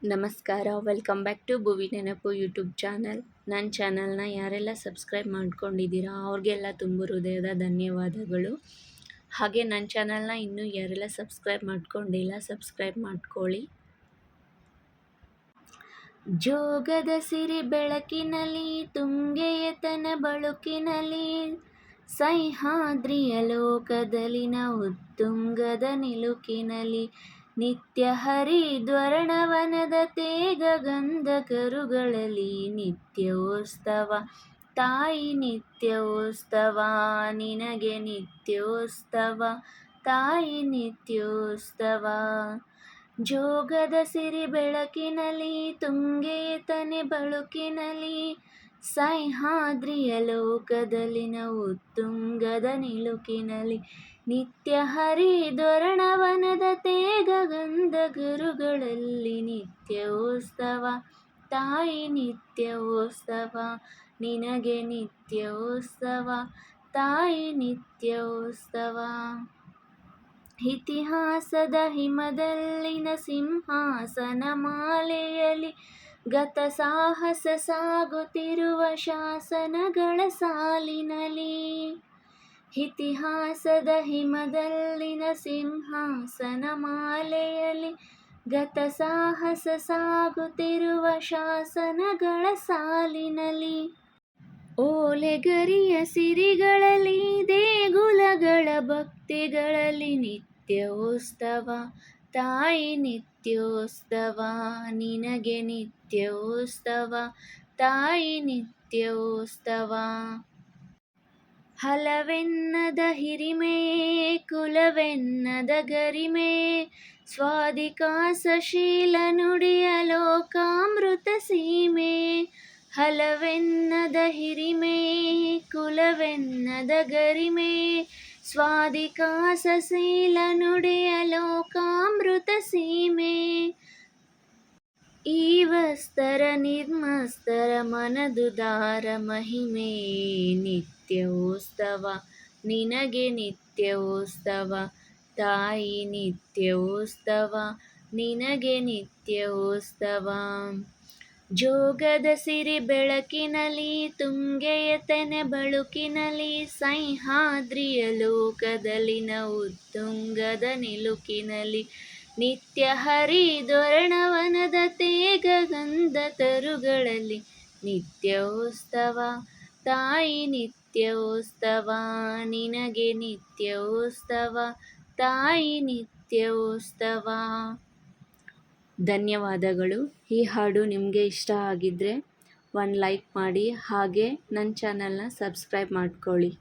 ನಮಸ್ಕಾರ, welcome back to ಭುವಿ ನೆನಪು YouTube channel. ನನ್ನ ಚಾನಲ್ನ ಯಾರೆಲ್ಲ ಸಬ್ಸ್ಕ್ರೈಬ್ ಮಾಡ್ಕೊಂಡಿದ್ದೀರಾ ಅವ್ರಿಗೆಲ್ಲ ತುಂಬ ಹೃದಯದ ಧನ್ಯವಾದಗಳು. ಹಾಗೆ ನನ್ನ ಚಾನಲ್ನ ಇನ್ನೂ ಯಾರೆಲ್ಲ ಸಬ್ಸ್ಕ್ರೈಬ್ ಮಾಡ್ಕೊಂಡಿಲ್ಲ ಸಬ್ಸ್ಕ್ರೈಬ್ ಮಾಡ್ಕೊಳ್ಳಿ. ಜೋಗದ ಸಿರಿ ಬೆಳಕಿನಲ್ಲಿ ತುಂಗೆಯತನ ಬಳುಕಿನಲ್ಲಿ ಸಹ್ಯಾದ್ರಿಯ ಲೋಕದಲ್ಲಿನ ಉತ್ತುಂಗದ ನಿಲುಕಿನಲ್ಲಿ ನಿತ್ಯ ಹರಿದ್ವರ್ಣವನದ ತೇಗ ಗಂಧ ಕರುಗಳಲ್ಲಿ ನಿತ್ಯೋತ್ಸವ ತಾಯಿ ನಿತ್ಯೋತ್ಸವ ನಿನಗೆ ನಿತ್ಯೋತ್ಸವ ತಾಯಿ ನಿತ್ಯೋತ್ಸವ. ಜೋಗದ ಸಿರಿ ಬೆಳಕಿನಲ್ಲಿ ತುಂಗೆತನೆ ಬಳುಕಿನಲ್ಲಿ ಸಹ್ಯಾದ್ರಿಯ ಲೋಕದಲ್ಲಿನ ಉತ್ತುಂಗದ ನಿಲುಕಿನಲ್ಲಿ ನಿತ್ಯ ಹರಿದ್ವರ್ಣವನದ ತೇಗ ಗಂಧ ಗುರುಗಳಲ್ಲಿ ನಿತ್ಯೋತ್ಸವ ತಾಯಿ ನಿತ್ಯೋತ್ಸವ ನಿನಗೆ ನಿತ್ಯೋತ್ಸವ ತಾಯಿ ನಿತ್ಯೋತ್ಸವ. ಇತಿಹಾಸದ ಹಿಮದಲ್ಲಿನ ಸಿಂಹಾಸನ ಮಾಲೆಯಲ್ಲಿ ಗತ ಸಾಹಸ ಸಾಗುತ್ತಿರುವ ಶಾಸನಗಳ ಸಾಲಿನಲ್ಲಿ ಇತಿಹಾಸದ ಹಿಮದಲ್ಲಿನ ಸಿಂಹಾಸನ ಮಾಲೆಯಲ್ಲಿ ಗತ ಸಾಹಸ ಸಾಗುತ್ತಿರುವ ಶಾಸನಗಳ ಸಾಲಿನಲ್ಲಿ ಓಲೆಗರಿಯ ಸಿರಿಗಳಲ್ಲಿ ದೇಗುಲಗಳ ಭಕ್ತಿಗಳಲ್ಲಿ ನಿತ್ಯೋತ್ಸವ ತಾಯಿ ನಿತ್ಯೋತ್ಸವ ನಿನಗೆ ನಿತ್ಯೋತ್ಸವ ತಾಯಿ ನಿತ್ಯೋತ್ಸವ. ಹಲವೆನ್ನದ ಹಿರಿಮೆ ಕುಲವೆನ್ನದ ಗರಿಮೆ ಸ್ವಾದಿಕಾಸಶೀಲ ನುಡಿಯ ಲೋಕಾಮೃತ ಸೀಮೆ. ಹಲವೆನ್ನದ ಹಿರಿಮೆ ಕುಲವೆನ್ನದ ಗರಿಮೆ ಸ್ವಾದಿಕಾಸಶೀಲ ನುಡಿಯ ಲೋಕಾಮೃತ ಸೀಮೆ. ಈ ವಸ್ತರ ನಿರ್ಮಸ್ತರ ಮನದುದಾರ ಮಹಿಮೆ ನಿತ್ಯೋತ್ಸವ ನಿನಗೆ ನಿತ್ಯೋತ್ಸವ ತಾಯಿ ನಿತ್ಯೋತ್ಸವ ನಿನಗೆ ನಿತ್ಯೋತ್ಸವ. ಜೋಗದ ಸಿರಿ ಬೆಳಕಿನಲ್ಲಿ ತುಂಗೆಯತನೆ ಬಳುಕಿನಲ್ಲಿ ಸಹ್ಯಾದ್ರಿಯ ಲೋಕದಲ್ಲಿನ ಉತ್ತುಂಗದ ನಿಲುಕಿನಲ್ಲಿ ನಿತ್ಯ ಹರಿದ್ವರ್ಣವನದ ತೇಗ ಗಂಧ ತರುಗಳಲ್ಲಿ ನಿತ್ಯೋತ್ಸವ ತಾಯಿ ನಿತ್ಯೋತ್ಸವ ನಿನಗೆ ನಿತ್ಯೋತ್ಸವ ತಾಯಿ ನಿತ್ಯೋತ್ಸವ. ಧನ್ಯವಾದಗಳು. ಈ ಹಾಡು ನಿಮಗೆ ಇಷ್ಟ ಆಗಿದ್ದರೆ ಒಂದು ಲೈಕ್ ಮಾಡಿ, ಹಾಗೆ ನನ್ನ ಚಾನಲ್ನ ಸಬ್ಸ್ಕ್ರೈಬ್ ಮಾಡ್ಕೊಳ್ಳಿ.